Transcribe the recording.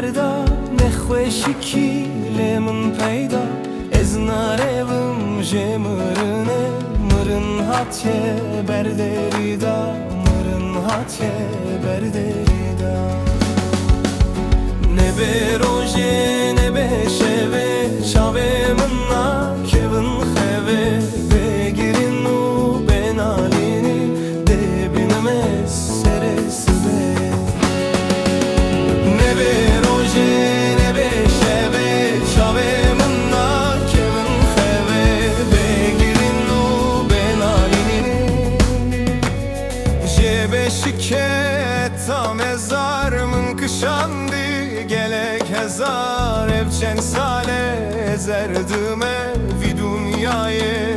فردا نخوشی کی لمن پیدا از نارم جمرنه مرن هاتیه بردریدا مرن هاتیه بردریدا نه به روزه نه به شبه شاوه مننا کبن خوه بگیرین و بنالینی دبینم سرسبه نه به روزه نه به شبه شاوه مننا کبن خوه بگیرین و بنالینی جبه şikayet ta mezarımın kışandı gelek hezar evçen sale zerdime vi dünyayı